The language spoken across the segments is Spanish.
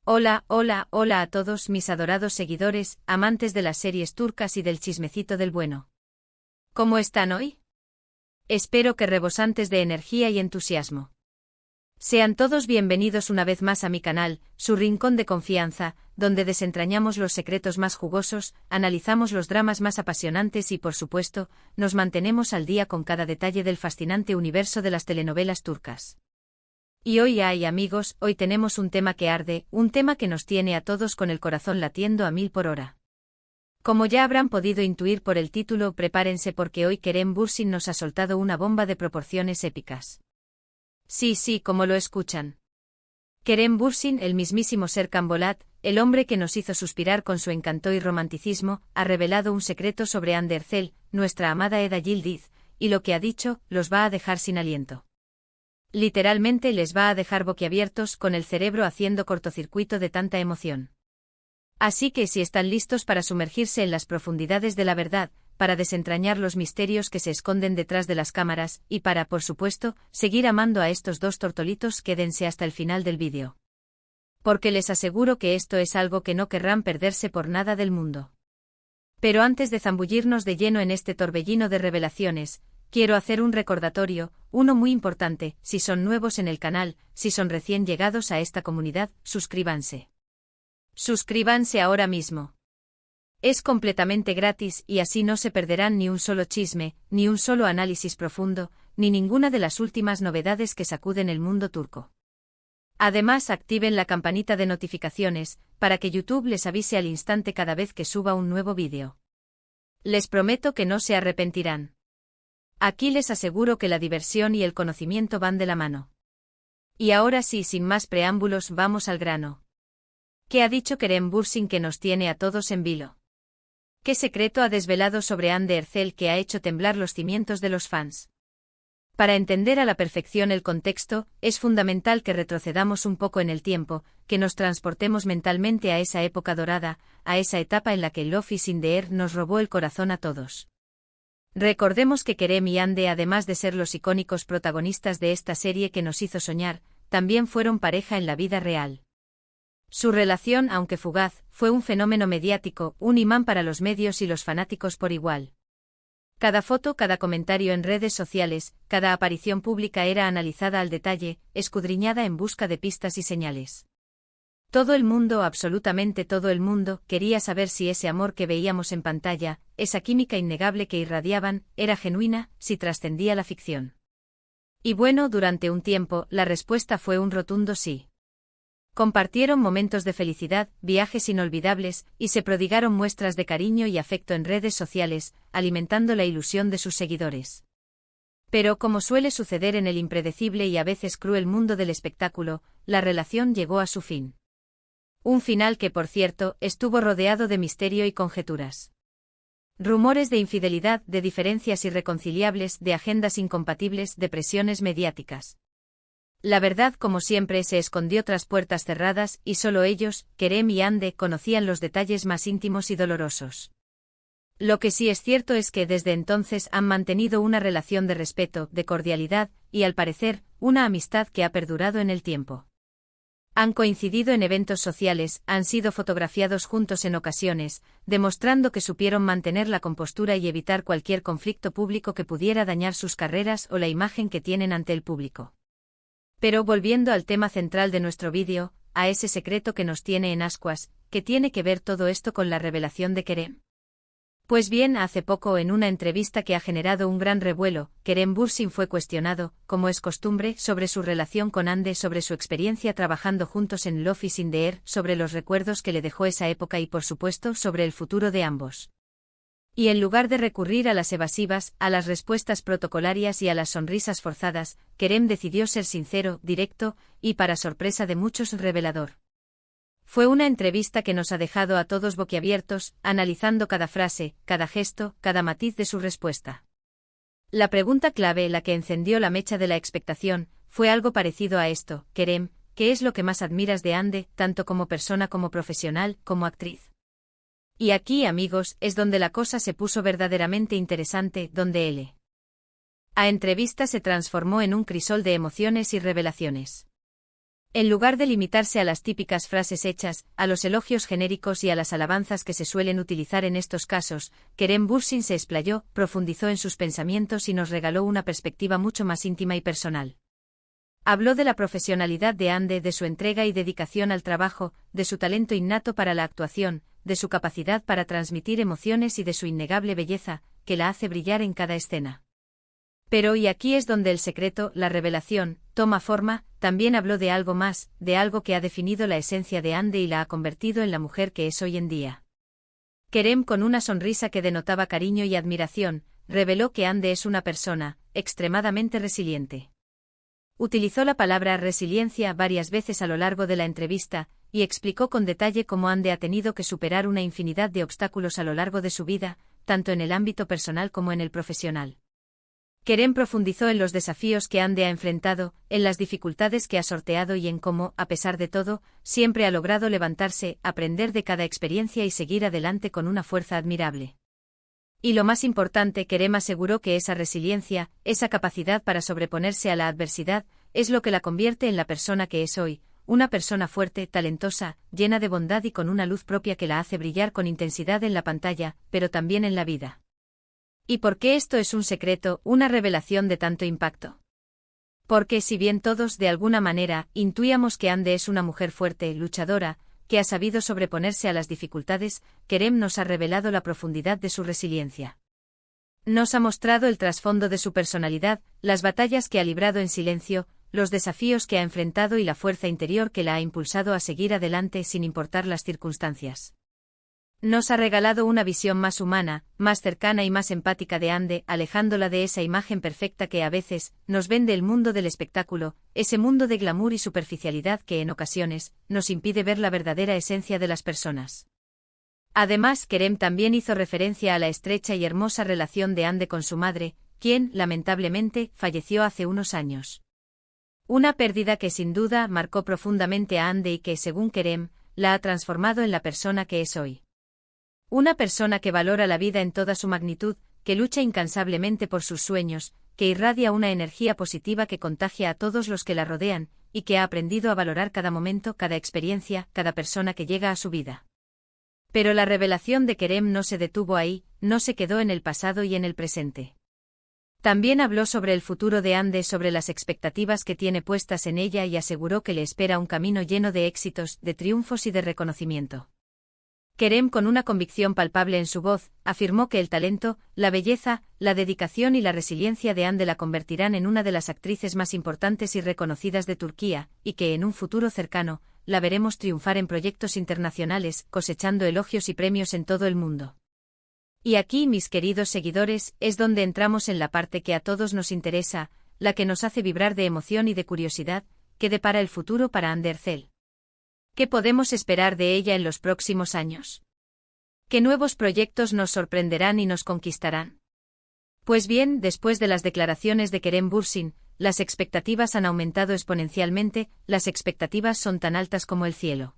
Hola, hola, hola a todos mis adorados seguidores, amantes de las series turcas y del chismecito del bueno. ¿Cómo están hoy? Espero que rebosantes de energía y entusiasmo. Sean todos bienvenidos una vez más a mi canal, su rincón de confianza, donde desentrañamos los secretos más jugosos, analizamos los dramas más apasionantes y, por supuesto, nos mantenemos al día con cada detalle del fascinante universo de las telenovelas turcas. Y hoy amigos, hoy tenemos un tema que arde, un tema que nos tiene a todos con el corazón latiendo a 1000 por hora. Como ya habrán podido intuir por el título, prepárense porque hoy Kerem Bürsin nos ha soltado una bomba de proporciones épicas. Sí, como lo escuchan. Kerem Bürsin, el mismísimo Serkan Bolat, el hombre que nos hizo suspirar con su encanto y romanticismo, ha revelado un secreto sobre Hande Erçel, nuestra amada Eda Yildiz, y lo que ha dicho, los va a dejar sin aliento. Literalmente les va a dejar boquiabiertos, con el cerebro haciendo cortocircuito de tanta emoción. Así que si están listos para sumergirse en las profundidades de la verdad, para desentrañar los misterios que se esconden detrás de las cámaras, y para, por supuesto, seguir amando a estos dos tortolitos, quédense hasta el final del vídeo. Porque les aseguro que esto es algo que no querrán perderse por nada del mundo. Pero antes de zambullirnos de lleno en este torbellino de revelaciones, quiero hacer un recordatorio, uno muy importante: si son nuevos en el canal, si son recién llegados a esta comunidad, suscríbanse. Suscríbanse ahora mismo. Es completamente gratis y así no se perderán ni un solo chisme, ni un solo análisis profundo, ni ninguna de las últimas novedades que sacuden el mundo turco. Además, activen la campanita de notificaciones, para que YouTube les avise al instante cada vez que suba un nuevo vídeo. Les prometo que no se arrepentirán. Aquí les aseguro que la diversión y el conocimiento van de la mano. Y ahora sí, sin más preámbulos, vamos al grano. ¿Qué ha dicho Kerem Bürsin que nos tiene a todos en vilo? ¿Qué secreto ha desvelado sobre Hande Erçel que ha hecho temblar los cimientos de los fans? Para entender a la perfección el contexto, es fundamental que retrocedamos un poco en el tiempo, que nos transportemos mentalmente a esa época dorada, a esa etapa en la que Love is in the air nos robó el corazón a todos. Recordemos que Kerem y Hande, además de ser los icónicos protagonistas de esta serie que nos hizo soñar, también fueron pareja en la vida real. Su relación, aunque fugaz, fue un fenómeno mediático, un imán para los medios y los fanáticos por igual. Cada foto, cada comentario en redes sociales, cada aparición pública era analizada al detalle, escudriñada en busca de pistas y señales. Todo el mundo, absolutamente todo el mundo, quería saber si ese amor que veíamos en pantalla, esa química innegable que irradiaban, era genuina, si trascendía la ficción. Y bueno, durante un tiempo, la respuesta fue un rotundo sí. Compartieron momentos de felicidad, viajes inolvidables, y se prodigaron muestras de cariño y afecto en redes sociales, alimentando la ilusión de sus seguidores. Pero como suele suceder en el impredecible y a veces cruel mundo del espectáculo, la relación llegó a su fin. Un final que, por cierto, estuvo rodeado de misterio y conjeturas. Rumores de infidelidad, de diferencias irreconciliables, de agendas incompatibles, de presiones mediáticas. La verdad, como siempre, se escondió tras puertas cerradas, y solo ellos, Kerem y Hande, conocían los detalles más íntimos y dolorosos. Lo que sí es cierto es que desde entonces han mantenido una relación de respeto, de cordialidad, y al parecer, una amistad que ha perdurado en el tiempo. Han coincidido en eventos sociales, han sido fotografiados juntos en ocasiones, demostrando que supieron mantener la compostura y evitar cualquier conflicto público que pudiera dañar sus carreras o la imagen que tienen ante el público. Pero volviendo al tema central de nuestro vídeo, a ese secreto que nos tiene en ascuas, ¿qué tiene que ver todo esto con la revelación de Kerem? Pues bien, hace poco en una entrevista que ha generado un gran revuelo, Kerem Bürsin fue cuestionado, como es costumbre, sobre su relación con Hande, sobre su experiencia trabajando juntos en Love is in the air, sobre los recuerdos que le dejó esa época y por supuesto sobre el futuro de ambos. Y en lugar de recurrir a las evasivas, a las respuestas protocolarias y a las sonrisas forzadas, Kerem decidió ser sincero, directo, y para sorpresa de muchos revelador. Fue una entrevista que nos ha dejado a todos boquiabiertos, analizando cada frase, cada gesto, cada matiz de su respuesta. La pregunta clave, la que encendió la mecha de la expectación, fue algo parecido a esto: Kerem, ¿qué es lo que más admiras de Hande, tanto como persona como profesional, como actriz? Y aquí, amigos, es donde la cosa se puso verdaderamente interesante, donde la entrevista se transformó en un crisol de emociones y revelaciones. En lugar de limitarse a las típicas frases hechas, a los elogios genéricos y a las alabanzas que se suelen utilizar en estos casos, Kerem Bürsin se explayó, profundizó en sus pensamientos y nos regaló una perspectiva mucho más íntima y personal. Habló de la profesionalidad de Hande, de su entrega y dedicación al trabajo, de su talento innato para la actuación, de su capacidad para transmitir emociones y de su innegable belleza, que la hace brillar en cada escena. Pero y aquí es donde el secreto, la revelación, toma forma. También habló de algo más, de algo que ha definido la esencia de Hande y la ha convertido en la mujer que es hoy en día. Kerem, con una sonrisa que denotaba cariño y admiración, reveló que Hande es una persona extremadamente resiliente. Utilizó la palabra resiliencia varias veces a lo largo de la entrevista, y explicó con detalle cómo Hande ha tenido que superar una infinidad de obstáculos a lo largo de su vida, tanto en el ámbito personal como en el profesional. Kerem profundizó en los desafíos que Hande ha enfrentado, en las dificultades que ha sorteado y en cómo, a pesar de todo, siempre ha logrado levantarse, aprender de cada experiencia y seguir adelante con una fuerza admirable. Y lo más importante, Kerem aseguró que esa resiliencia, esa capacidad para sobreponerse a la adversidad, es lo que la convierte en la persona que es hoy, una persona fuerte, talentosa, llena de bondad y con una luz propia que la hace brillar con intensidad en la pantalla, pero también en la vida. ¿Y por qué esto es un secreto, una revelación de tanto impacto? Porque si bien todos, de alguna manera, intuíamos que Hande es una mujer fuerte, luchadora, que ha sabido sobreponerse a las dificultades, Kerem nos ha revelado la profundidad de su resiliencia. Nos ha mostrado el trasfondo de su personalidad, las batallas que ha librado en silencio, los desafíos que ha enfrentado y la fuerza interior que la ha impulsado a seguir adelante sin importar las circunstancias. Nos ha regalado una visión más humana, más cercana y más empática de Hande, alejándola de esa imagen perfecta que a veces nos vende el mundo del espectáculo, ese mundo de glamour y superficialidad que en ocasiones nos impide ver la verdadera esencia de las personas. Además, Kerem también hizo referencia a la estrecha y hermosa relación de Hande con su madre, quien, lamentablemente, falleció hace unos años. Una pérdida que sin duda marcó profundamente a Hande y que, según Kerem, la ha transformado en la persona que es hoy. Una persona que valora la vida en toda su magnitud, que lucha incansablemente por sus sueños, que irradia una energía positiva que contagia a todos los que la rodean, y que ha aprendido a valorar cada momento, cada experiencia, cada persona que llega a su vida. Pero la revelación de Kerem no se detuvo ahí, no se quedó en el pasado y en el presente. También habló sobre el futuro de Hande, sobre las expectativas que tiene puestas en ella y aseguró que le espera un camino lleno de éxitos, de triunfos y de reconocimiento. Kerem, con una convicción palpable en su voz, afirmó que el talento, la belleza, la dedicación y la resiliencia de Hande la convertirán en una de las actrices más importantes y reconocidas de Turquía, y que en un futuro cercano, la veremos triunfar en proyectos internacionales, cosechando elogios y premios en todo el mundo. Y aquí, mis queridos seguidores, es donde entramos en la parte que a todos nos interesa, la que nos hace vibrar de emoción y de curiosidad, que depara el futuro para Hande Erçel. ¿Qué podemos esperar de ella en los próximos años? ¿Qué nuevos proyectos nos sorprenderán y nos conquistarán? Pues bien, después de las declaraciones de Kerem Bürsin, las expectativas han aumentado exponencialmente, las expectativas son tan altas como el cielo.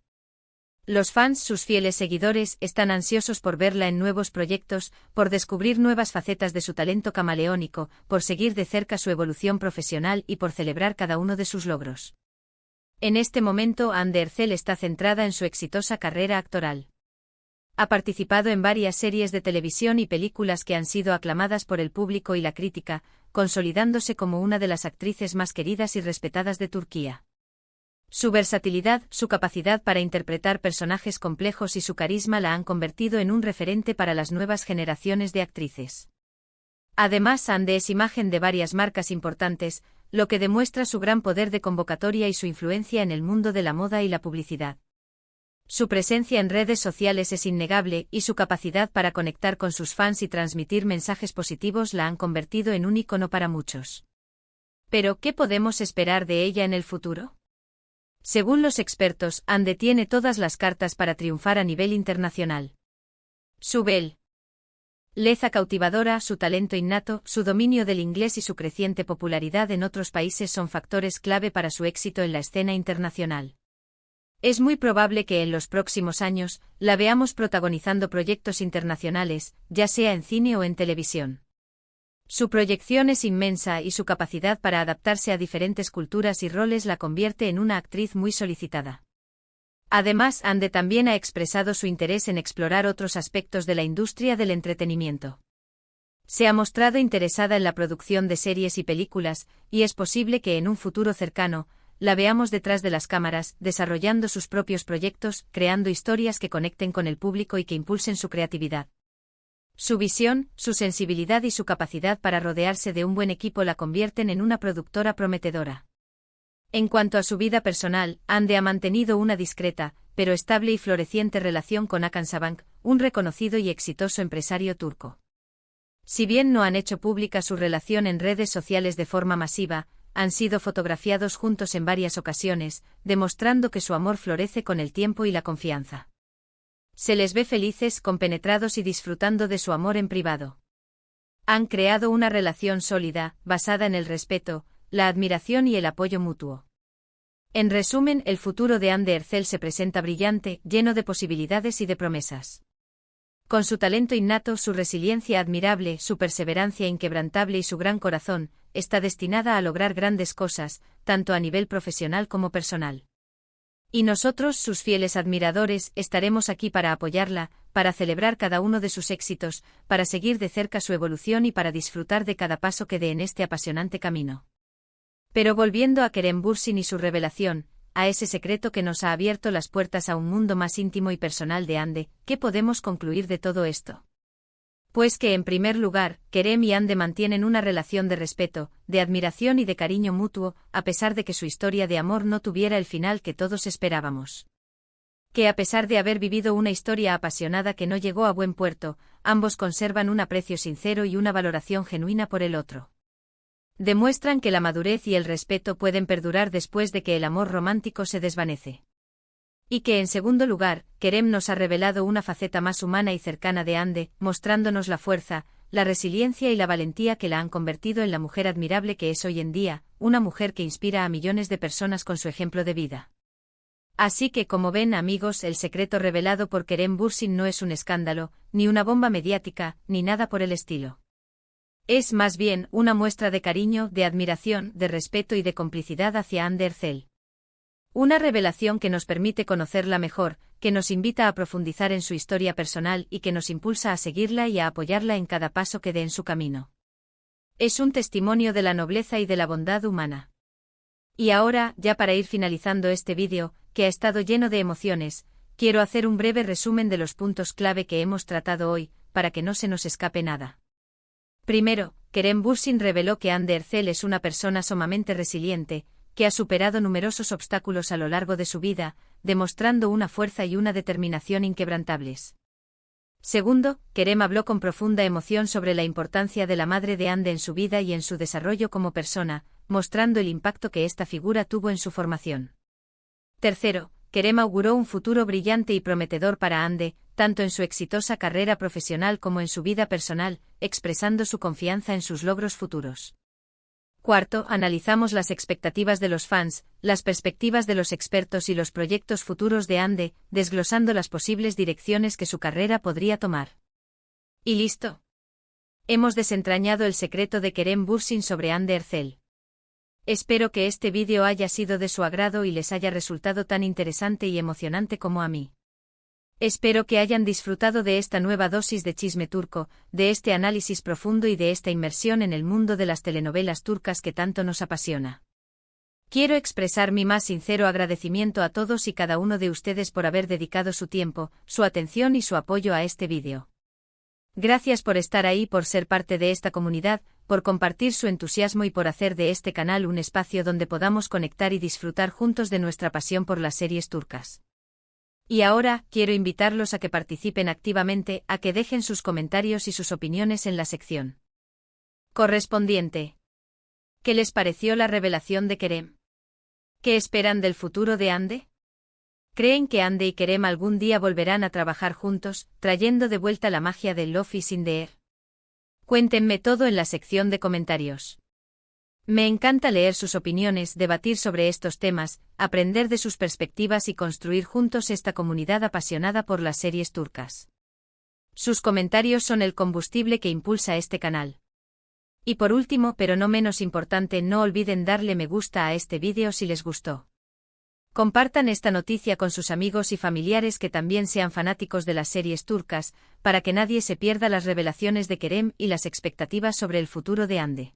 Los fans, sus fieles seguidores, están ansiosos por verla en nuevos proyectos, por descubrir nuevas facetas de su talento camaleónico, por seguir de cerca su evolución profesional y por celebrar cada uno de sus logros. En este momento, Hande Erçel está centrada en su exitosa carrera actoral. Ha participado en varias series de televisión y películas que han sido aclamadas por el público y la crítica, consolidándose como una de las actrices más queridas y respetadas de Turquía. Su versatilidad, su capacidad para interpretar personajes complejos y su carisma la han convertido en un referente para las nuevas generaciones de actrices. Además, Hande es imagen de varias marcas importantes, lo que demuestra su gran poder de convocatoria y su influencia en el mundo de la moda y la publicidad. Su presencia en redes sociales es innegable y su capacidad para conectar con sus fans y transmitir mensajes positivos la han convertido en un ícono para muchos. Pero, ¿qué podemos esperar de ella en el futuro? Según los expertos, Hande tiene todas las cartas para triunfar a nivel internacional. Su belleza cautivadora, su talento innato, su dominio del inglés y su creciente popularidad en otros países son factores clave para su éxito en la escena internacional. Es muy probable que en los próximos años la veamos protagonizando proyectos internacionales, ya sea en cine o en televisión. Su proyección es inmensa y su capacidad para adaptarse a diferentes culturas y roles la convierte en una actriz muy solicitada. Además, Hande también ha expresado su interés en explorar otros aspectos de la industria del entretenimiento. Se ha mostrado interesada en la producción de series y películas, y es posible que en un futuro cercano, la veamos detrás de las cámaras, desarrollando sus propios proyectos, creando historias que conecten con el público y que impulsen su creatividad. Su visión, su sensibilidad y su capacidad para rodearse de un buen equipo la convierten en una productora prometedora. En cuanto a su vida personal, Hande ha mantenido una discreta, pero estable y floreciente relación con Hakan Sabank, un reconocido y exitoso empresario turco. Si bien no han hecho pública su relación en redes sociales de forma masiva, han sido fotografiados juntos en varias ocasiones, demostrando que su amor florece con el tiempo y la confianza. Se les ve felices, compenetrados y disfrutando de su amor en privado. Han creado una relación sólida, basada en el respeto, la admiración y el apoyo mutuo. En resumen, el futuro de Hande Erçel se presenta brillante, lleno de posibilidades y de promesas. Con su talento innato, su resiliencia admirable, su perseverancia inquebrantable y su gran corazón, está destinada a lograr grandes cosas, tanto a nivel profesional como personal. Y nosotros, sus fieles admiradores, estaremos aquí para apoyarla, para celebrar cada uno de sus éxitos, para seguir de cerca su evolución y para disfrutar de cada paso que dé en este apasionante camino. Pero volviendo a Kerem Bürsin y su revelación, a ese secreto que nos ha abierto las puertas a un mundo más íntimo y personal de Hande, ¿qué podemos concluir de todo esto? Pues que en primer lugar, Kerem y Hande mantienen una relación de respeto, de admiración y de cariño mutuo, a pesar de que su historia de amor no tuviera el final que todos esperábamos. Que a pesar de haber vivido una historia apasionada que no llegó a buen puerto, ambos conservan un aprecio sincero y una valoración genuina por el otro. Demuestran que la madurez y el respeto pueden perdurar después de que el amor romántico se desvanece. Y que en segundo lugar, Kerem nos ha revelado una faceta más humana y cercana de Hande, mostrándonos la fuerza, la resiliencia y la valentía que la han convertido en la mujer admirable que es hoy en día, una mujer que inspira a millones de personas con su ejemplo de vida. Así que, como ven, amigos, el secreto revelado por Kerem Bürsin no es un escándalo, ni una bomba mediática, ni nada por el estilo. Es más bien una muestra de cariño, de admiración, de respeto y de complicidad hacia Hande Erçel. Una revelación que nos permite conocerla mejor, que nos invita a profundizar en su historia personal y que nos impulsa a seguirla y a apoyarla en cada paso que dé en su camino. Es un testimonio de la nobleza y de la bondad humana. Y ahora, ya para ir finalizando este vídeo, que ha estado lleno de emociones, quiero hacer un breve resumen de los puntos clave que hemos tratado hoy, para que no se nos escape nada. Primero, Kerem Bürsin reveló que Hande Erçel es una persona sumamente resiliente, que ha superado numerosos obstáculos a lo largo de su vida, demostrando una fuerza y una determinación inquebrantables. Segundo, Kerem habló con profunda emoción sobre la importancia de la madre de Hande en su vida y en su desarrollo como persona, mostrando el impacto que esta figura tuvo en su formación. Tercero, Kerem auguró un futuro brillante y prometedor para Hande, tanto en su exitosa carrera profesional como en su vida personal, expresando su confianza en sus logros futuros. Cuarto, analizamos las expectativas de los fans, las perspectivas de los expertos y los proyectos futuros de Hande, desglosando las posibles direcciones que su carrera podría tomar. ¿Y listo? Hemos desentrañado el secreto de Kerem Bürsin sobre Hande Erçel. Espero que este vídeo haya sido de su agrado y les haya resultado tan interesante y emocionante como a mí. Espero que hayan disfrutado de esta nueva dosis de chisme turco, de este análisis profundo y de esta inmersión en el mundo de las telenovelas turcas que tanto nos apasiona. Quiero expresar mi más sincero agradecimiento a todos y cada uno de ustedes por haber dedicado su tiempo, su atención y su apoyo a este vídeo. Gracias por estar ahí, por ser parte de esta comunidad, por compartir su entusiasmo y por hacer de este canal un espacio donde podamos conectar y disfrutar juntos de nuestra pasión por las series turcas. Y ahora, quiero invitarlos a que participen activamente, a que dejen sus comentarios y sus opiniones en la sección correspondiente. ¿Qué les pareció la revelación de Kerem? ¿Qué esperan del futuro de Hande? ¿Creen que Hande y Kerem algún día volverán a trabajar juntos, trayendo de vuelta la magia del Love is in the air? Cuéntenme todo en la sección de comentarios. Me encanta leer sus opiniones, debatir sobre estos temas, aprender de sus perspectivas y construir juntos esta comunidad apasionada por las series turcas. Sus comentarios son el combustible que impulsa este canal. Y por último, pero no menos importante, no olviden darle me gusta a este vídeo si les gustó. Compartan esta noticia con sus amigos y familiares que también sean fanáticos de las series turcas, para que nadie se pierda las revelaciones de Kerem y las expectativas sobre el futuro de Hande.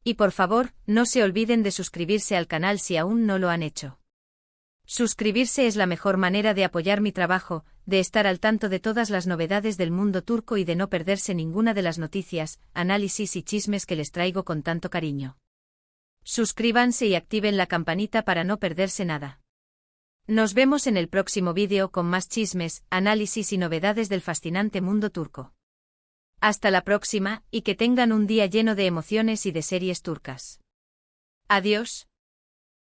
Y por favor, no se olviden de suscribirse al canal si aún no lo han hecho. Suscribirse es la mejor manera de apoyar mi trabajo, de estar al tanto de todas las novedades del mundo turco y de no perderse ninguna de las noticias, análisis y chismes que les traigo con tanto cariño. Suscríbanse y activen la campanita para no perderse nada. Nos vemos en el próximo vídeo con más chismes, análisis y novedades del fascinante mundo turco. Hasta la próxima, y que tengan un día lleno de emociones y de series turcas. Adiós.